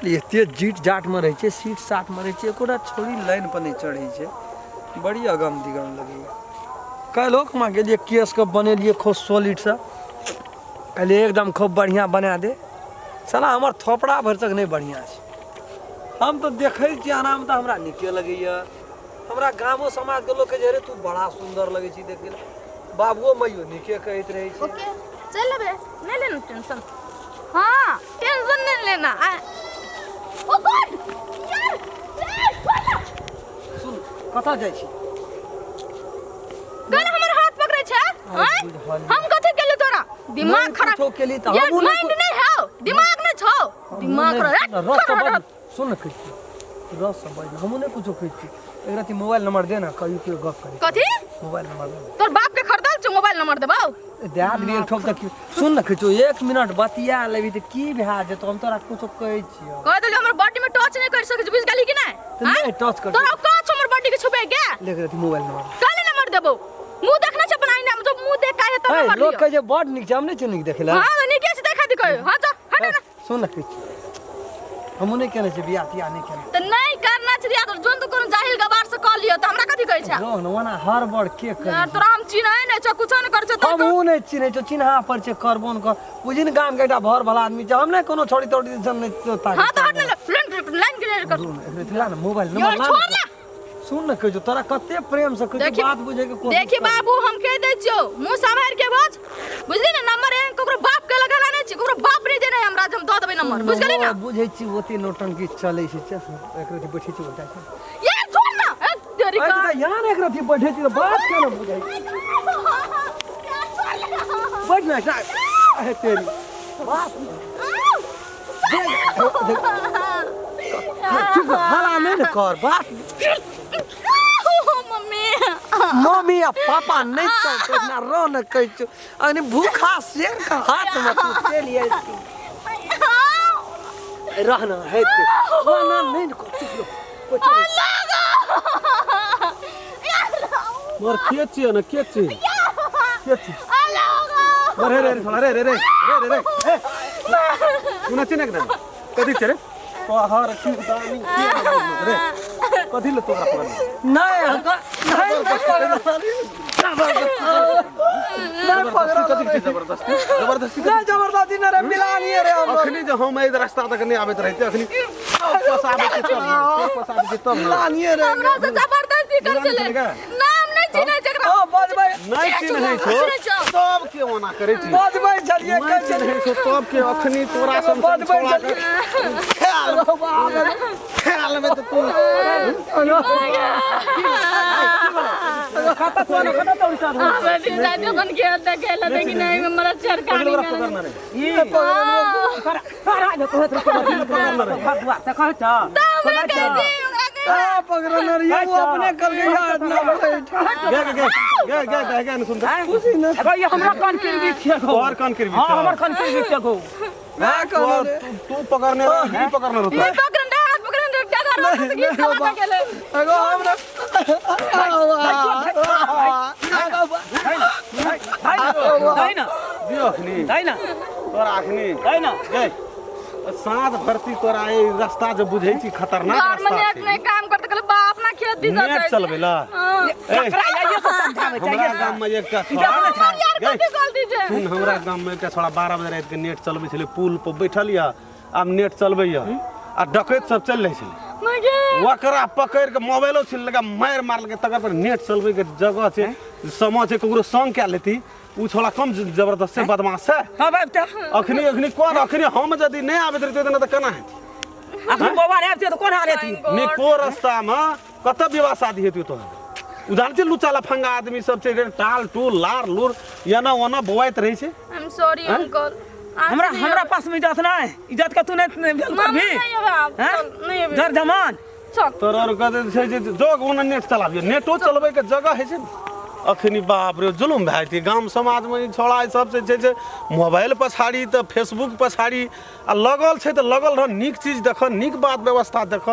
एते जीट जाट में रहे छे सीट साट में रहे छे एकोटा छोरी लाइन पर नहीं चढ़ी छे बड़ी अगम दिगम लगी कल लोग मां गेलिए केस के बनेलिए खूब सॉलिड सा कहले एकदम खूब बढ़िया बना दे साला हमर थोपड़ा भर तक नहीं बढ़िया छे हम तो देखै छी आराम त हमरा नीके लगैया हमरा गामो समाज के लोग के जे रे तू बड़ा सुंदर लगे छी देखे बाबुओ मैयो नीके कहत रहे छी ओके चल बे नहीं लेना टेंशन हां टेंशन नहीं लेना ओ गॉड यार सुन कता जाय छी गल हमर हाथ पकड़े छे हम कथि केले तोरा दिमाग खराब तो केली त हम माइंड नहीं है दिमाग नहीं छो दिमाग खराब सुन कहि रस समझ हम नहीं कुछो कहि छी एकरा ती मोबाइल नंबर दे ना कहियो के गप करे कथि मोबाइल नंबर दे तोर बाप के खरदल छ मोबाइल नंबर देबौ दे दिए ठोक तक सुन न खिचो 1 मिनट बतिया लेबी त की भा जे तो हम तोरा कुछो कहै छी कह देली हमर बॉडी में टच नहीं कर सकै छी बुझ गेली कि नहीं नहीं टच कर तोरा का छ हमर बॉडी के छुबे के लेख रही मोबाइल नंबर काले नंबर देबौ मुंह देखना छ बनाई ना जो मुंह देख काहे तो नंबर लोग कहे जे बड निक छ हम नहीं चिन्ह देखेला हां निके से देखा दी कहे हां तो हट ना सुन न खिच हम नहीं कहने छै बियाह तिया नहीं कहने त नहीं करना छ दिया तो जोन तो कोनो जाहिल गबार से कह लियो त हमरा कथि कहै छ रो न वना हर बड़ के कर यार तोरा हम चिन्है नहीं छ कुछ नहीं कर छ त हम उ नहीं चिन्है छ चिन्हा पर छ करबोन कर बुझिन गाम के एटा भर भला आदमी छ हम नहीं कोनो छोड़ी तोड़ी सन नहीं तो हां तो हट ना लाइन क्लियर कर ला ना मोबाइल नंबर ला सुन न कहियो तोरा कते प्रेम से कहियो बात बुझे के कोशिश देखि बाबू हम कह दै छियो मुंह संभार के बाज बुझली ना नंबर है ककरो बाप के लगाला नहीं छी ककरो बाप नहीं देना हमरा हम द देबै नंबर बुझ गेली ना बुझै छी ओते नोटंकी चलै छै एकरा बैठे छी बोलता छै ये छोड़ ना तेरी का यार एकरा बैठे छी बात के ना बुझै बैठ ना है तेरी बात हाला नहीं न कर बात मम्मी आ पापा नहीं चलते ना रो न कह छ अनि भूखा शेर का हाथ में तू चलिए रहना है ते ना नहीं को चुप लो मोर के छी न के छी रे रे रे उना चिने के कथि छरे पहाड़ की दानी रे कथि ल तोरा पकड़ नहीं जबरदस्ती न रे मिलानी रे अखनी जो हम ए रास्ता तक नहीं आबत रहते अखनी पसाबे के तब मिलानी रे हमरा से जबरदस्ती कर चले नाम नहीं चिन्है जकरा ओ बजबै नहीं चिन्है छो तब के ओना करे छी बजबै चलिए के चिन्है छो तब के अखनी तोरा सब छोड़ा के ख्याल में तो तू खाता तो ना खाता तो उठा दो जाते बन के आता खेला देखि नहीं हमरा सरकारी पकड़ना रे ये करा दे तो पकड़ना रे फटवा से कह छ पकड़ना रे वो अपने कर गई याद ना गे न सुन खुशी न भाई हमरा कान के भी खेगो और कान के भी हां हमर कान के भी खेगो हां तू पकड़ने नहीं पकड़ना रहता नहीं पकड़ना हाथ पकड़ने क्या कर रहा है की समझ गेले एगो हमरा दाइना दियो अखनी दाइना तोरा अखनी दाइना गे साथ भर्ती तोरा ए रास्ता जो बुझै छी खतरनाक रास्ता नेट नहीं काम करते कल बाप ना खेत दी जाए नेट चलबेला एकरा ये तो समझावे चाहिए हमरा गांव में एकटा सुन हमरा गांव में एकटा छोड़ा 12 बजे रात के नेट चलबै छले पुल पर बैठल या अब नेट चलबै या आ डकैत सब चल रहे छले वकरा पकड़ के मोबाइलो छिल लगा मार मार के तकर पर नेट चलबै के जगह छै समय छै ककरो संग के लेती उ छोड़ा कम जबरदस्त से बदमाश है हां बाप अखनी कोन अखनी हम जदी नहीं आबे रहते त केना हेती अखनी बाबा आबते त कोन हाल हेती निको रास्ता में कत विवाह शादी हेती तो उदाहरण से लुचा लफंगा आदमी सब छै टाल टूल लार लूर याना ओना बोवाइत रही छै आई एम सॉरी अंकल हमरा पास में इज्जत ना है इज्जत का तू नहीं भेल कर भी नहीं घर जमान तोर कहते छै जे जोग ओना नेट चलाबियो नेटो चलबै के जगह है छै अखनी बाप रे जुलुम भाई थी गांव समाज में छोड़ा सब से मोबाइल पछाड़ी तो फेसबुक पछाड़ी आ लगल छै तो लगल रह निक चीज देख निक बात व्यवस्था देख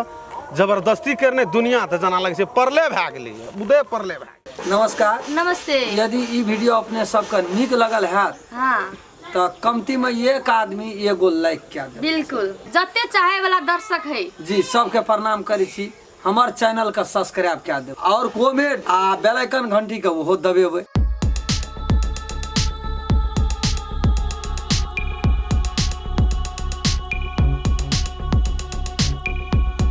जबरदस्ती करने दुनिया तो जना लगे परले भए गेलै उदय परले भए। नमस्कार नमस्ते यदि ई वीडियो अपने सबके निक लगल है हां तो कमती में एक आदमी एगो लाइक क्या दे। बिल्कुल जते चाहे वाला दर्शक है जी सबके प्रणाम करी छी। हमार चैनल का सब्सक्राइब क्या दे और कमेंट आ बेल आइकन घंटी के वो दबेबे।